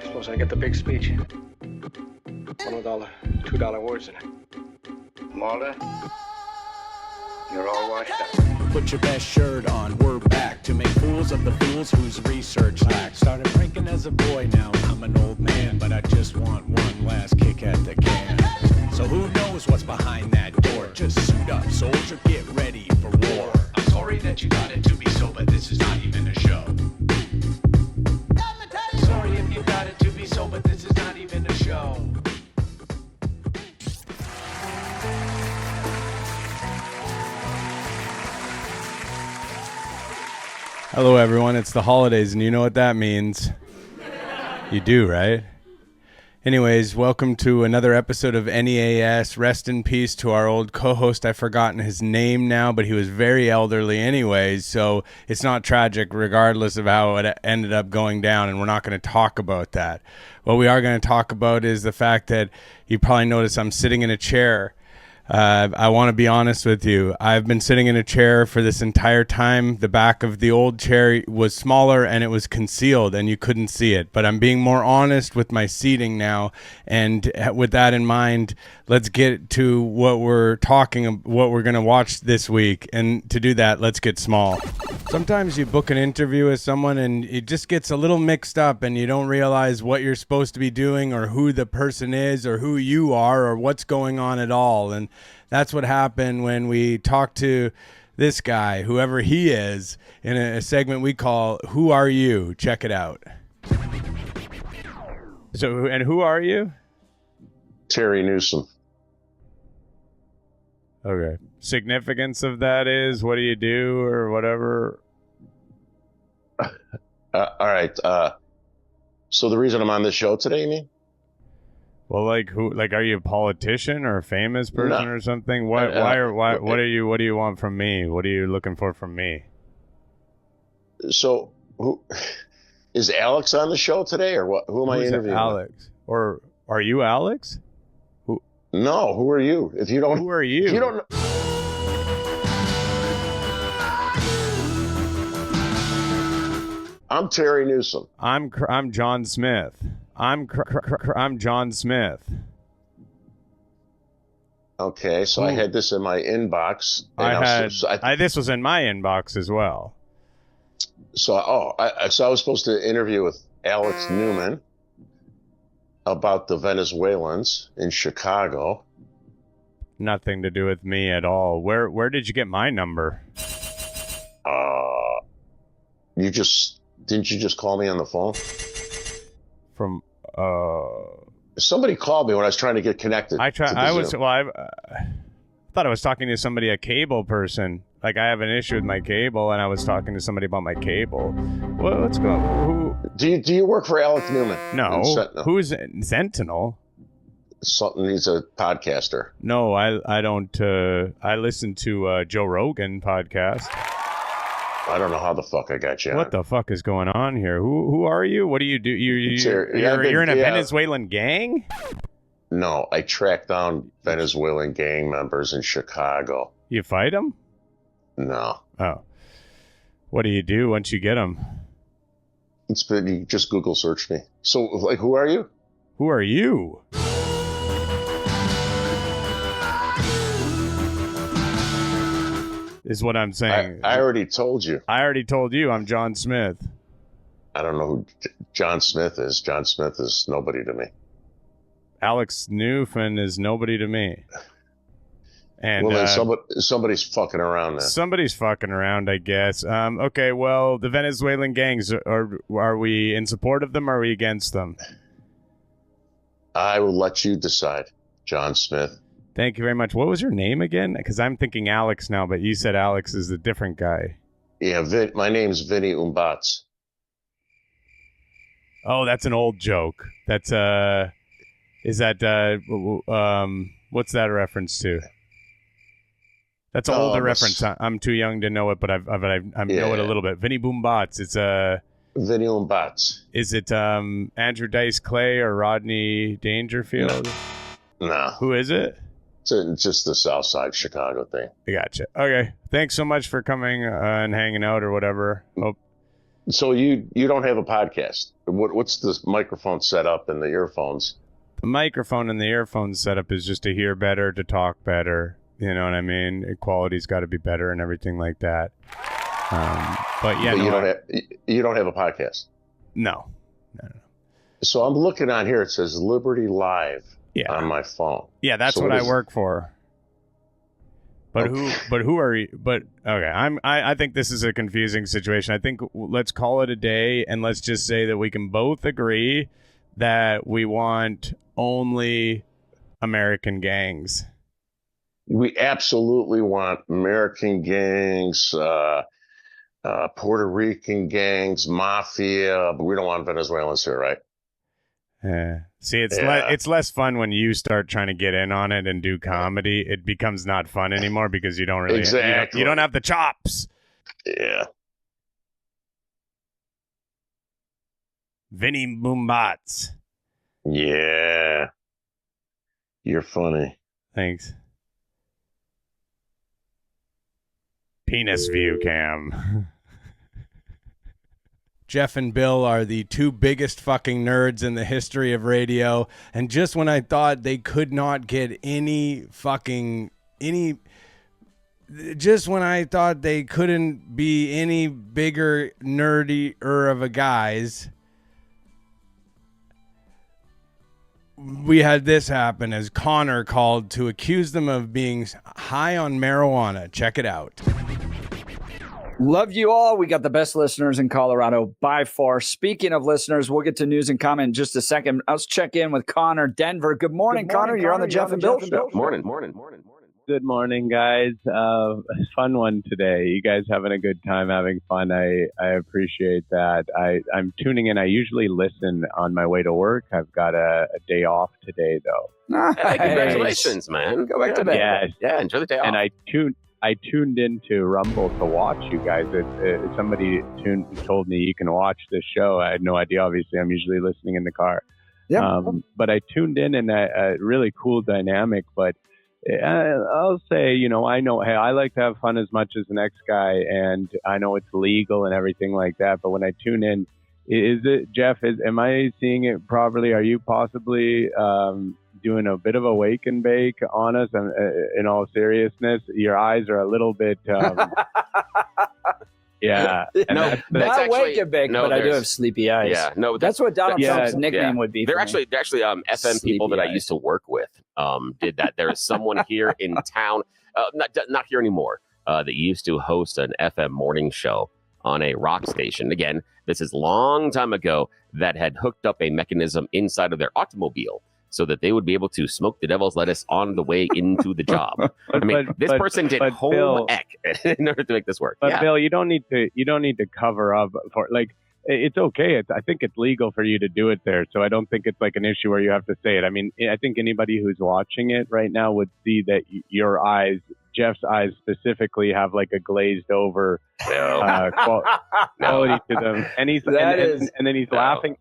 Suppose I get the big speech. $1, $2 words in it. Mulder, you're all washed up. Put your best shirt on, we're back to make fools of the fools whose research lacks. Started drinking as a boy, now I'm an old man, but I just want one last kick at the can. So who knows what's behind that door? Just suit up, soldier, get ready for war. I'm sorry that you got it to be so, but this is not even a show. Sorry if you got it to be so, but this is not even a show. Hello everyone, it's the holidays and you know what that means. You do, right? Anyways, welcome to another episode of NEAS. Rest in peace to our old co-host. I've forgotten his name now, but he was very elderly anyways, so it's not tragic regardless of how it ended up going down, and we're not going to talk about that. What we are going to talk about is the fact that you probably noticed I'm sitting in a chair. I want to be honest with you. I've been sitting in a chair for this entire time. The back of the old chair was smaller and it was concealed and you couldn't see it. But I'm being more honest with my seating now. And with that in mind, let's get to what we're going to watch this week. And to do that, let's get small. Sometimes you book an interview with someone and it just gets a little mixed up and you don't realize what you're supposed to be doing or who the person is or who you are or what's going on at all. And that's what happened when we talked to this guy, whoever he is, in a segment we call Who Are You? Check it out. So, and who are you? Terry Newsom. Okay. Significance of that is, what do you do or whatever? All right. So the reason I'm on this show today, you mean? Well, like who? Like, are you a politician or a famous person or something? What? What do you want from me? What are you looking for from me? So, who is Alex on the show today, or what? Who am I interviewing? Alex, or are you Alex? No, who are you? If you don't, who are you? If you don't know. I'm Terry Newsom. I'm John Smith. I'm John Smith. Okay, so I had this in my inbox. This was in my inbox as well. So I was supposed to interview with Alex Newman about the Venezuelans in Chicago. Nothing to do with me at all. Where did you get my number? Didn't you just call me on the phone? From somebody called me when I was trying to get connected. I thought I was talking to somebody, a cable person. Like, I have an issue with my cable, and I was talking to somebody about my cable. What's going on? Who? Do you work for Alex Newman? No. Who's Sentinel? Something. He's a podcaster. No, I don't. I listen to Joe Rogan podcast. I don't know how the fuck I got you on. What the fuck is going on here? Who are you? What do you do? You're in a Venezuelan gang? No, I tracked down Venezuelan gang members in Chicago. You fight them? No. Oh. What do you do once you get them? You just Google search me. So, like, who are you? Who are you? Is what I'm saying. I already told you. I already told you I'm John Smith. I don't know who John Smith is. John Smith is nobody to me. Alex Newman is nobody to me. And well, then somebody's fucking around then. Somebody's fucking around, I guess. Okay, well, the Venezuelan gangs, are we in support of them or are we against them? I will let you decide, John Smith. Thank you very much. What was your name again? Because I'm thinking Alex now, but you said Alex is a different guy. Yeah, my name's Vinny Umbats. Oh, that's an old joke. That's is that what's that a reference to? That's an older reference. I'm too young to know it, but I know it a little bit. Vinny Boombats. It's Vinny Umbats. Is it Andrew Dice Clay or Rodney Dangerfield? No. Who is it? It's just the South Side Chicago thing. I gotcha. Okay. Thanks so much for coming and hanging out or whatever. Hope So you don't have a podcast. What's this microphone setup and the earphones? The microphone and the earphone setup is just to hear better, to talk better. You know what I mean? Quality's got to be better and everything like that. But you don't have a podcast. No. So I'm looking on here. It says Liberty Live on my phone. Yeah, that's what I work for. But who are you? But okay, I think this is a confusing situation. I think let's call it a day, and let's just say that we can both agree that we want only American gangs. We absolutely want American gangs, Puerto Rican gangs, mafia, but we don't want Venezuelans here, right? See, it's less fun when you start trying to get in on it and do comedy. It becomes not fun anymore because you don't really you don't have the chops. Yeah. Vinny Boombats. Yeah. You're funny. Thanks. Penis view cam. Jeff and Bill are the two biggest fucking nerds in the history of radio, and just when I thought they could not get just when I thought they couldn't be any bigger, nerdier of a guys, we had this happen as Connor called to accuse them of being high on marijuana. Check it out. Love you all. We got the best listeners in Colorado by far. Speaking of listeners, we'll get to news and comment in just a second. Let's check in with Connor, Denver. Good morning, Connor. You're on the Jeff and Bill Show. Morning. Good morning, guys. Fun one today. You guys having a good time, having fun. I appreciate that. I'm tuning in. I usually listen on my way to work. I've got a day off today, though. Nice. Hey, congratulations, man. Go back to bed. Yeah, enjoy the day off. And I tuned into Rumble to watch you guys. Somebody told me you can watch this show. I had no idea. Obviously, I'm usually listening in the car. Yeah. But I tuned in and a really cool dynamic. But I'll say, I know, hey, I like to have fun as much as the next guy, and I know it's legal and everything like that. But when I tune in, is it, Jeff, am I seeing it properly? Are you possibly doing a bit of a wake and bake on us? In all seriousness, your eyes are a little bit, yeah. No, that's not actually, wake and bake, but I do have sleepy eyes. Yeah, no, that's what Donald Trump's nickname would be. They're actually FM Sleepy people that I eyes. used to work with. Did that. There is someone here in town, not here anymore, that used to host an FM morning show on a rock station. Again, this is a long time ago, that had hooked up a mechanism inside of their automobile so that they would be able to smoke the devil's lettuce on the way into the job. This person did home ec in order to make this work. But Bill, you don't need to cover up for, like, it's okay. I think it's legal for you to do it there. So I don't think it's like an issue where you have to say it. I mean, I think anybody who's watching it right now would see that your eyes, Jeff's eyes specifically, have like a glazed over quality to them. And then he's laughing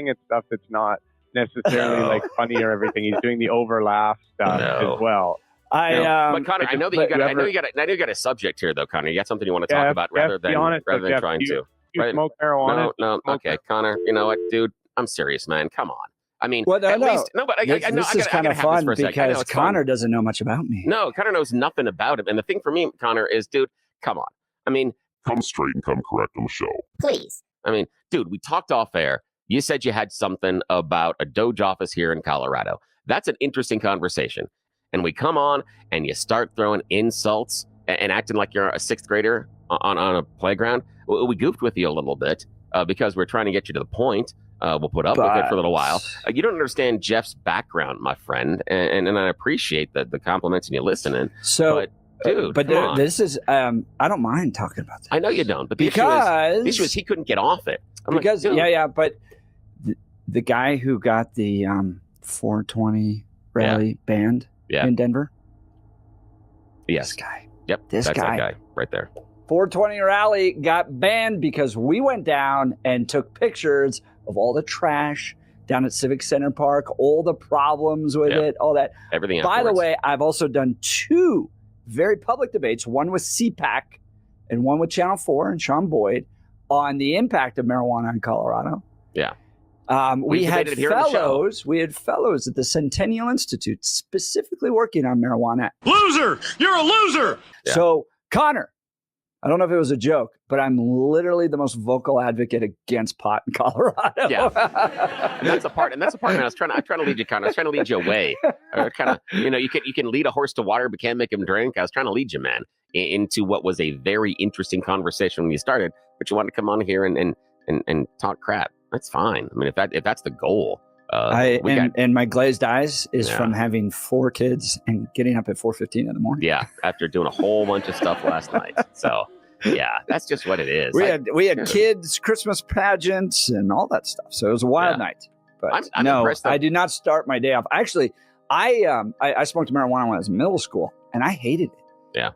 at stuff that's not necessarily like funny or everything. He's doing the over laugh stuff as well. But Connor, I know you got a subject here though, Connor. You got something you want to talk about rather than Jeff, trying to. You smoke marijuana? No. Okay, Connor. You know what, dude? I'm serious, man. Come on. I mean, well, at least no. But this is kind of fun because Connor doesn't know much about me. No, Connor knows nothing about it. And the thing for me, Connor, is, dude, come on. I mean, come straight and come correct on the show, please. I mean, dude, we talked off air. You said you had something about a Doge office here in Colorado. That's an interesting conversation. And we come on and you start throwing insults and acting like you're a sixth grader on a playground. We goofed with you a little bit because we're trying to get you to the point. We'll put up with it for a little while. You don't understand Jeff's background, my friend, and I appreciate the compliments and you listening. So, dude, this is I don't mind talking about this. I know you don't, but the issue is he couldn't get off it. But the guy who got the 420 rally banned in Denver. Yes, this guy. Yep, that's that guy right there. 420 rally got banned because we went down and took pictures of all the trash down at Civic Center Park, all the problems with it, all that. Everything. By the way, I've also done 2 very public debates, one with CPAC and one with Channel 4 and Sean Boyd, on the impact of marijuana in Colorado. Yeah. We had debated it here on the show. fellows at the Centennial Institute specifically working on marijuana. Loser! You're a loser! Yeah. So, Connor, I don't know if it was a joke, but I'm literally the most vocal advocate against pot in Colorado. Yeah. And that's the part. Man, I was trying to lead you, Connor. I was trying to lead you away. Kind of, you can lead a horse to water, but can't make him drink. I was trying to lead you, man, into what was a very interesting conversation when you started. But you wanted to come on here and talk crap. That's fine. I mean, if that's the goal. And my glazed eyes is from having 4 kids and getting up at 4:15 in the morning. Yeah, after doing a whole bunch of stuff last night. So, yeah, that's just what it is. We had kids, Christmas pageants, and all that stuff. So it was a wild night. But I'm impressed, though. I did not start my day off. Actually, I smoked marijuana when I was in middle school, and I hated it. Yeah.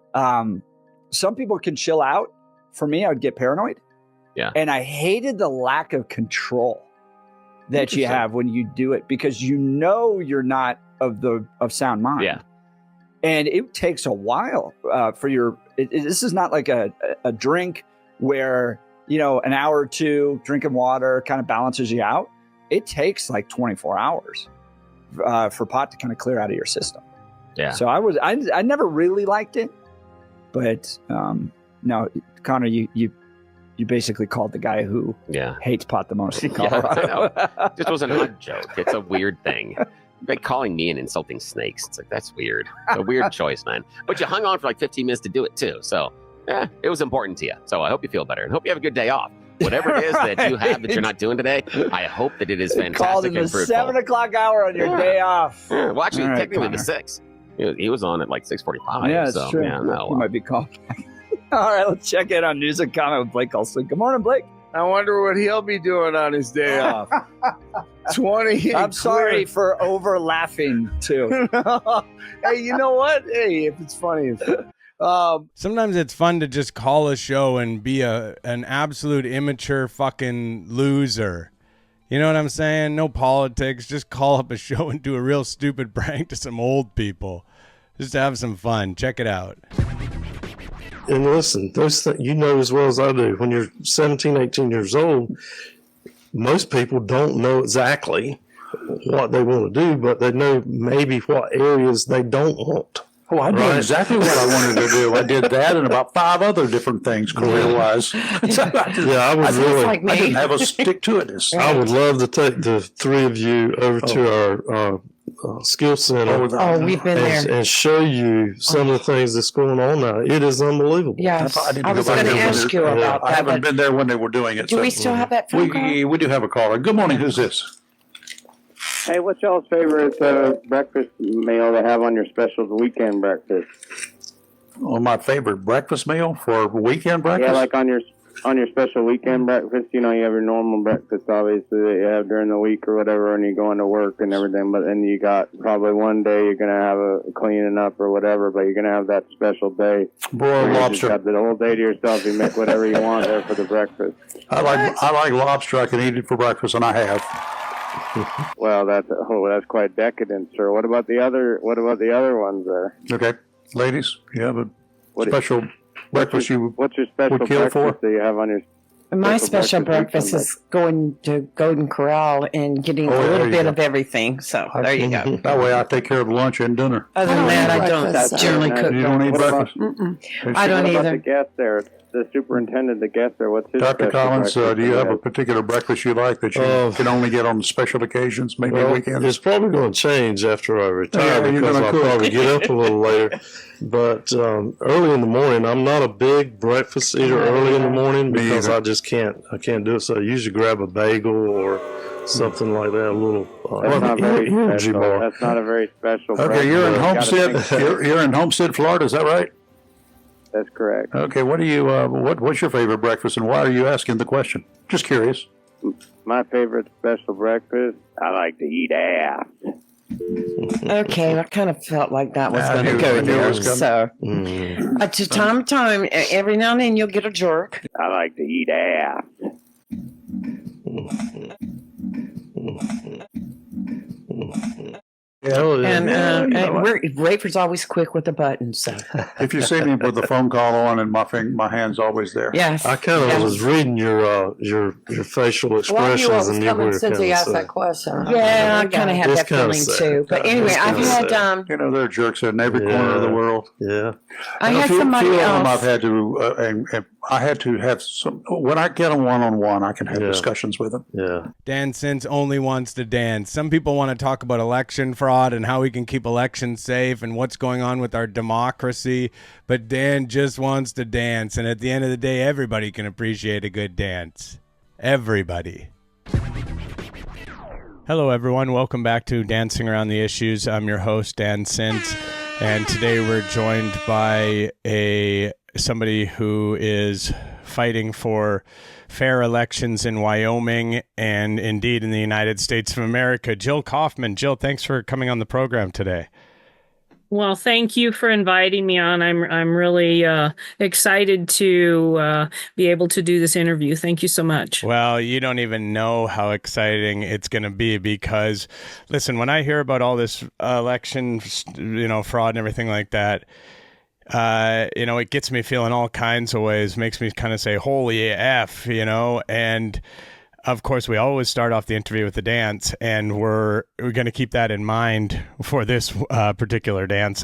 Some people can chill out. For me, I would get paranoid. Yeah. And I hated the lack of control that you have when you do it, because you're not of sound mind. Yeah. And it takes a while for your. This is not like a drink where an hour or two drinking water kind of balances you out. It takes like 24 hours for pot to kind of clear out of your system. Yeah. So I never really liked it, but no, Connor, you basically called the guy who hates pot the most in Colorado. This was an odd joke. It's a weird thing. Like calling me and insulting snakes. It's like, that's weird. It's a weird choice, man. But you hung on for like 15 minutes to do it too. So it was important to you. So I hope you feel better and hope you have a good day off. Whatever it is that you have that you're not doing today, I hope that it is fantastic. Called in the and fruitful. 7 o'clock hour on your day off. Yeah. Well, actually, technically Connor. the 6. He was on at like 6:45. Yeah, that's so, true. Yeah, no, He might be called back. All right, let's check in on news and comment with Blake Olson. Good morning, Blake. I wonder what he'll be doing on his day off. 20. I'm sorry for over laughing too. Hey, you know what? Hey, if it's funny, it's Sometimes it's fun to just call a show and be an absolute immature fucking loser. You know what I'm saying? No politics. Just call up a show and do a real stupid prank to some old people. Just to have some fun. Check it out. And listen, those you know as well as I do, when you're 17, 18 years old, most people don't know exactly what they want to do, but they know maybe what areas they don't want. Oh, I knew exactly what I wanted to do. I did that and about 5 other different things career-wise. I didn't have a stick-to-itness. I would love to take the 3 of you over to our skill center. We've been there. And show you some of the things that's going on now. It is unbelievable. Yes, I was going to ask you about that. I haven't been there when they were doing it. Do we still have that phone call? We do have a caller. Good morning. Who's this? Hey, what's y'all's favorite breakfast meal to have on your special weekend breakfast? Well, my favorite breakfast meal for weekend breakfast? Yeah, like on your special weekend breakfast. You know, you have your normal breakfast, obviously, that you have during the week or whatever, and you go into work and everything. But then you got probably one day you're going to have a cleaning up or whatever, but you're going to have that special day. Broiled lobster. You have the whole day to yourself. You make whatever you want there for the breakfast. I like lobster. I can eat it for breakfast, and I have. Well, that's quite decadent, sir. What about the other ones there? Okay, ladies, you have a special breakfast what's your special would kill breakfast for? that you have on your? My special breakfast is going to Golden Corral and getting a little bit of everything. So there you go. That way I take care of lunch and dinner. Other than that, I don't generally cook. You don't eat breakfast? I don't What about either. the guest there? The superintendent, the guest there, what's his Dr. special Collins, breakfast do you have that a particular breakfast you like that you can only get on special occasions, maybe weekends? It's probably going to change after I retire because I'll probably get up a little later. But early in the morning, I'm not a big breakfast eater early in the morning because I just can't. I can't do it. So I usually grab a bagel or something like that. A little That's not very energy special. bar. That's not a very special Okay, breakfast. you're in You gotta Homestead. think- You're in Homestead, Florida. Is that right? That's correct. Okay. What do you? What's your favorite breakfast, and why are you asking the question? Just curious. My favorite special breakfast, I like to eat ass. Okay, I kind of felt like that was I going to knew- I go knew it there. was coming. So, to time to time, every now and then you'll get a jerk. I like to eat ass. And Rafer's always quick with the button. So if you see me with the phone call on and my hand's always there. Yes, I kind of was reading your facial expressions, and you were since he asked saying, that question. Yeah, I kind of had that feeling too. But anyway, I've had there are jerks in every corner of the world. Yeah, I had somebody else. I've had to, and I had to have some. When I get them one-on-one, I can have discussions with them. Yeah. Dan Sins only wants to dance. Some people want to talk about election fraud and how we can keep elections safe and what's going on with our democracy, but Dan just wants to dance. And at the end of the day, everybody can appreciate a good dance. Everybody. Hello, everyone. Welcome back to Dancing Around the Issues. I'm your host, Dan Sins, and today we're joined by somebody who is fighting for fair elections in Wyoming and indeed in the United States of America. Jill Kaufman. Jill, thanks for coming on the program today. Well, thank you for inviting me on. I'm really excited to be able to do this interview. Thank you so much. Well, you don't even know how exciting it's going to be because, listen, when I hear about all this election, fraud and everything like that, it gets me feeling all kinds of ways, makes me kind of say, holy F, and of course, we always start off the interview with the dance, and we're going to keep that in mind for this particular dance.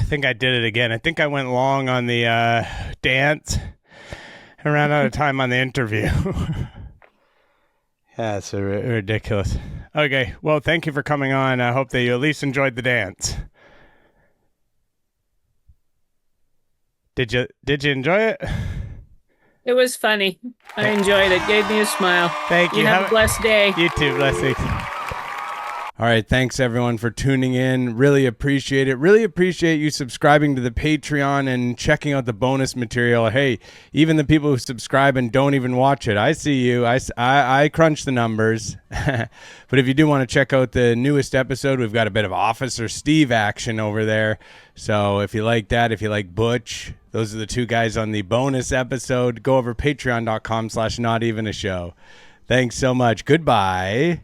think I did it again. I think I went long on the dance and ran out of time on the interview. Yeah, it's ridiculous. Okay, well, thank you for coming on. I hope that you at least enjoyed the dance. Did you enjoy it? It was funny. I enjoyed it. Gave me a smile. Thank you. You have a blessed day. You too. Blessings. All right. Thanks, everyone, for tuning in. Really appreciate it. Really appreciate you subscribing to the Patreon and checking out the bonus material. Hey, even the people who subscribe and don't even watch it, I see you. I crunch the numbers. But if you do want to check out the newest episode, we've got a bit of Officer Steve action over there. So if you like that, if you like Butch, those are the two guys on the bonus episode. Go over patreon.com/notevenashow. Thanks so much. Goodbye.